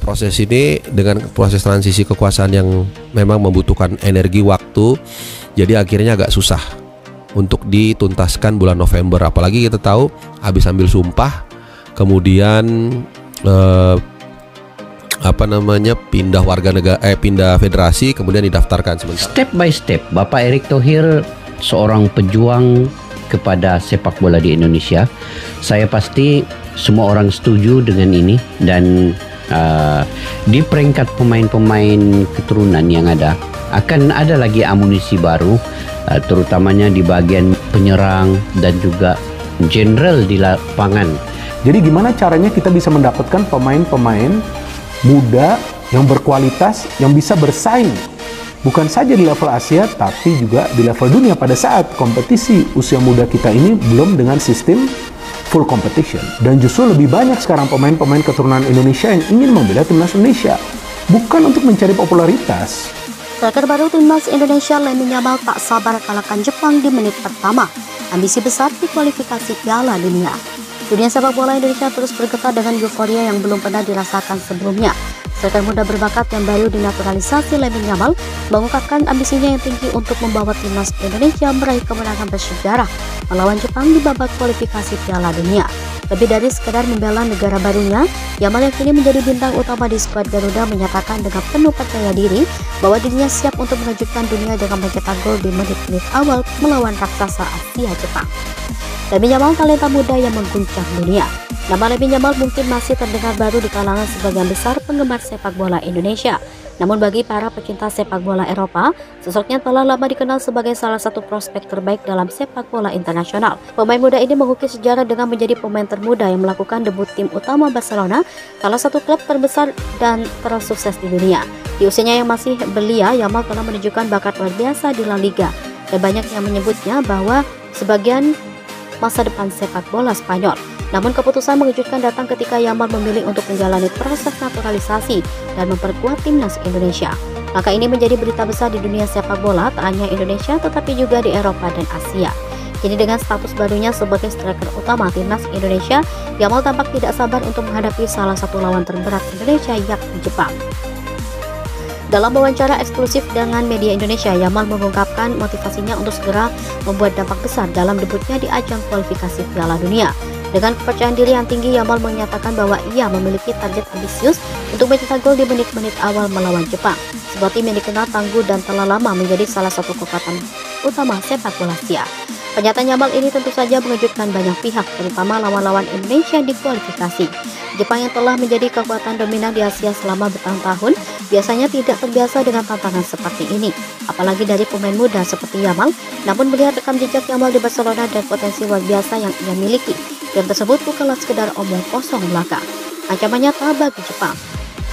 proses ini dengan proses transisi kekuasaan yang memang membutuhkan energi waktu, jadi akhirnya agak susah untuk dituntaskan bulan November. Apalagi kita tahu habis ambil sumpah, kemudian pindah warga negara, pindah federasi, kemudian didaftarkan sementara. Step by step, Bapak Erick Thohir seorang pejuang kepada sepak bola di Indonesia. Saya pasti semua orang setuju dengan ini, dan di peringkat pemain-pemain keturunan yang ada akan ada lagi amunisi baru, terutamanya di bagian penyerang dan juga general di lapangan. Jadi gimana caranya kita bisa mendapatkan pemain-pemain muda yang berkualitas, yang bisa bersaing bukan saja di level Asia tapi juga di level dunia pada saat kompetisi usia muda kita ini belum dengan sistem full competition. Dan justru lebih banyak sekarang pemain-pemain keturunan Indonesia yang ingin membela timnas Indonesia, bukan untuk mencari popularitas. Striker baru timnas Indonesia Lamine Yamal tak sabar kalahkan Jepang di menit pertama. Ambisi besar di kualifikasi Piala Dunia. Dunia sepak bola Indonesia terus bergetar dengan euforia yang belum pernah dirasakan sebelumnya. Striker muda berbakat yang baru dinaturalisasi Lamine Yamal mengungkapkan ambisinya yang tinggi untuk membawa timnas Indonesia meraih kemenangan bersejarah melawan Jepang di babak kualifikasi Piala Dunia. Lebih dari sekedar membela negara barunya, Yamal yang kini menjadi bintang utama di skuad Garuda menyatakan dengan penuh percaya diri bahwa dirinya siap untuk mengejutkan dunia dengan mencetak gol di menit-menit awal melawan raksasa Asia Jepang. Lamine Yamal talenta muda yang mengguncang dunia. Nama Lamine Yamal mungkin masih terdengar baru di kalangan sebagian besar penggemar sepak bola Indonesia. Namun bagi para pecinta sepak bola Eropa, sosoknya telah lama dikenal sebagai salah satu prospek terbaik dalam sepak bola internasional. Pemain muda ini mengukir sejarah dengan menjadi pemain termuda yang melakukan debut tim utama Barcelona, salah satu klub terbesar dan tersukses di dunia. Di usianya yang masih belia, Yamal telah menunjukkan bakat luar biasa di La Liga, dan banyak yang menyebutnya bahwa sebagian masa depan sepak bola Spanyol. Namun keputusan mengejutkan datang ketika Yamal memilih untuk menjalani proses naturalisasi dan memperkuat timnas Indonesia. Maka ini menjadi berita besar di dunia sepak bola, tak hanya Indonesia tetapi juga di Eropa dan Asia. Kini dengan status barunya sebagai striker utama timnas Indonesia, Yamal tampak tidak sabar untuk menghadapi salah satu lawan terberat Indonesia, yakni Jepang. Dalam wawancara eksklusif dengan media Indonesia, Yamal mengungkapkan motivasinya untuk segera membuat dampak besar dalam debutnya di ajang kualifikasi Piala Dunia. Dengan kepercayaan diri yang tinggi, Yamal menyatakan bahwa ia memiliki target ambisius untuk mencetak gol di menit-menit awal melawan Jepang, sebuah tim yang dikenal tangguh dan telah lama menjadi salah satu kekuatan utama sepak bola Asia. Pernyataan Yamal ini tentu saja mengejutkan banyak pihak, terutama lawan-lawan Indonesia di kualifikasi. Jepang yang telah menjadi kekuatan dominan di Asia selama bertahun-tahun biasanya tidak terbiasa dengan tantangan seperti ini, apalagi dari pemain muda seperti Yamal. Namun melihat rekam jejak Yamal di Barcelona dan potensi luar biasa yang ia miliki, game tersebut bukanlah sekedar omong kosong belaka. Ancaman nyata bagi Jepang.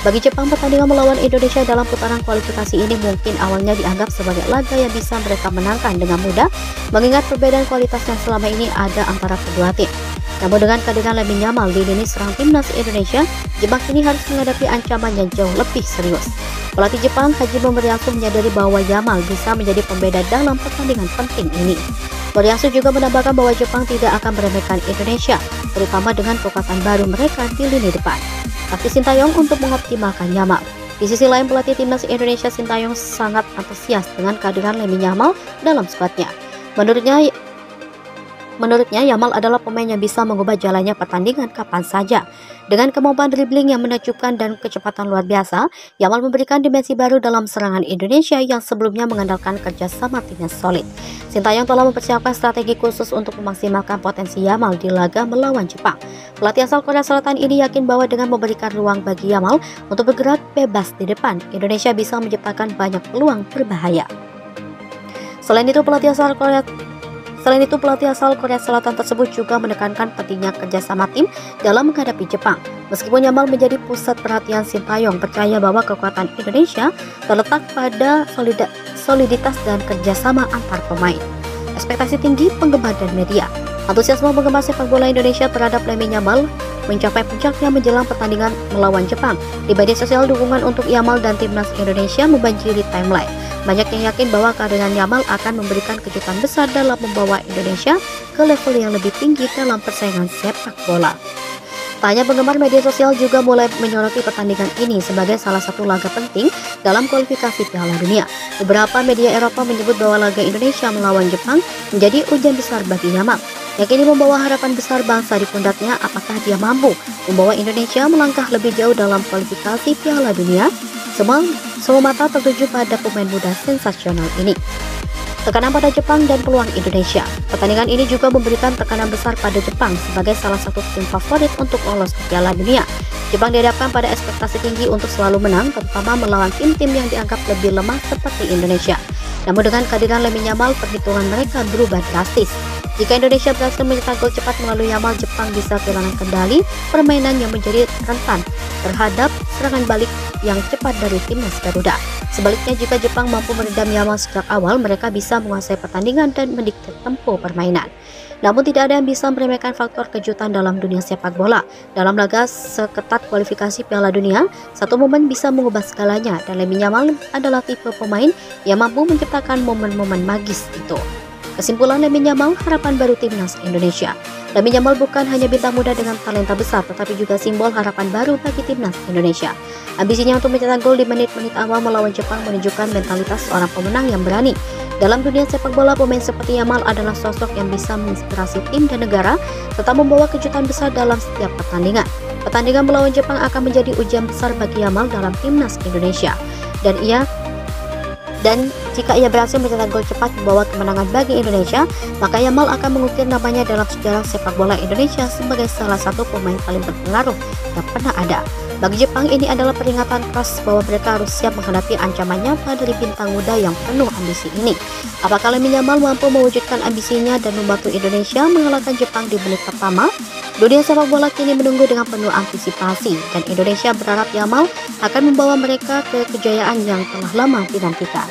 Bagi Jepang, pertandingan melawan Indonesia dalam putaran kualifikasi ini mungkin awalnya dianggap sebagai laga yang bisa mereka menangkan dengan mudah, mengingat perbedaan kualitas yang selama ini ada antara kedua tim. Namun dengan kehadiran Lamine Yamal di lini serang timnas Indonesia, Jepang kini harus menghadapi ancaman yang jauh lebih serius. Pelatih Jepang, Haji Moriyasu, menyadari bahwa Yamal bisa menjadi pembeda dalam pertandingan penting ini. Moriyasu juga menambahkan bahwa Jepang tidak akan meremehkan Indonesia, terutama dengan kekuatan baru mereka di lini depan. Tapi Sintayong untuk mengoptimalkan Yamal. Di sisi lain, pelatih timnas Indonesia Sintayong sangat antusias dengan kehadiran Lamine Yamal dalam skuadnya. Menurutnya, Yamal adalah pemain yang bisa mengubah jalannya pertandingan kapan saja. Dengan kemampuan dribbling yang menakjubkan dan kecepatan luar biasa, Yamal memberikan dimensi baru dalam serangan Indonesia yang sebelumnya mengandalkan kerjasama tim yang solid. Sintayong telah mempersiapkan strategi khusus untuk memaksimalkan potensi Yamal di laga melawan Jepang. Pelatih asal Korea Selatan ini yakin bahwa dengan memberikan ruang bagi Yamal untuk bergerak bebas di depan, Indonesia bisa menciptakan banyak peluang berbahaya. Selain itu, pelatih asal Korea Selatan tersebut juga menekankan pentingnya kerjasama tim dalam menghadapi Jepang. Meskipun Yamal menjadi pusat perhatian, Sintayong percaya bahwa kekuatan Indonesia terletak pada soliditas dan kerjasama antar pemain. Ekspektasi tinggi penggemar dan media. Antusiasme penggemar sepak bola Indonesia terhadap Lamine Yamal mencapai puncaknya menjelang pertandingan melawan Jepang. Di media sosial, dukungan untuk Yamal dan timnas Indonesia membanjiri timeline. Banyak yang yakin bahwa kehadiran Yamal akan memberikan kejutan besar dalam membawa Indonesia ke level yang lebih tinggi dalam persaingan sepak bola. Tak hanya penggemar, media sosial juga mulai menyoroti pertandingan ini sebagai salah satu laga penting dalam kualifikasi Piala Dunia. Beberapa media Eropa menyebut bahwa laga Indonesia melawan Jepang menjadi ujian besar bagi Yamal, yang kini membawa harapan besar bangsa di pundaknya. Apakah dia mampu membawa Indonesia melangkah lebih jauh dalam kualifikasi Piala Dunia? Semua mata tertuju pada pemain muda sensasional ini. Tekanan pada Jepang dan peluang Indonesia. Pertandingan ini juga memberikan tekanan besar pada Jepang sebagai salah satu tim favorit untuk lolos ke Piala Dunia. Jepang dihadapkan pada ekspektasi tinggi untuk selalu menang, terutama melawan tim-tim yang dianggap lebih lemah seperti Indonesia. Namun dengan kehadiran Lamine Yamal, perhitungan mereka berubah drastis. Jika Indonesia berhasil mencetak gol cepat melalui Yamal, Jepang bisa kehilangan kendali permainan yang menjadi rentan terhadap serangan balik yang cepat dari timnas Garuda. Sebaliknya, jika Jepang mampu meredam Yamal sejak awal, mereka bisa menguasai pertandingan dan mendikte tempo permainan. Namun tidak ada yang bisa meremehkan faktor kejutan dalam dunia sepak bola. Dalam laga seketat kualifikasi Piala Dunia, satu momen bisa mengubah segalanya, dan Lamine Yamal adalah tipe pemain yang mampu menciptakan momen-momen magis itu. Kesimpulan, Lamine Yamal harapan baru timnas Indonesia. Lamine Yamal bukan hanya bintang muda dengan talenta besar, tetapi juga simbol harapan baru bagi timnas Indonesia. Ambisinya untuk mencetak gol di menit-menit awal melawan Jepang menunjukkan mentalitas seorang pemenang yang berani. Dalam dunia sepak bola, pemain seperti Yamal adalah sosok yang bisa menginspirasi tim dan negara, serta membawa kejutan besar dalam setiap pertandingan. Pertandingan melawan Jepang akan menjadi ujian besar bagi Yamal dalam timnas Indonesia. Dan jika ia berhasil mencetak gol cepat membawa kemenangan bagi Indonesia, maka Yamal akan mengukir namanya dalam sejarah sepak bola Indonesia sebagai salah satu pemain paling berpengaruh yang pernah ada. Bagi Jepang, ini adalah peringatan keras bahwa mereka harus siap menghadapi ancaman nyata dari bintang muda yang penuh ambisi ini. Apakah Lamine Yamal mampu mewujudkan ambisinya dan membantu Indonesia mengalahkan Jepang di menit pertama? Dunia sepak bola kini menunggu dengan penuh antisipasi, dan Indonesia berharap Yamal akan membawa mereka ke kejayaan yang telah lama dinantikan.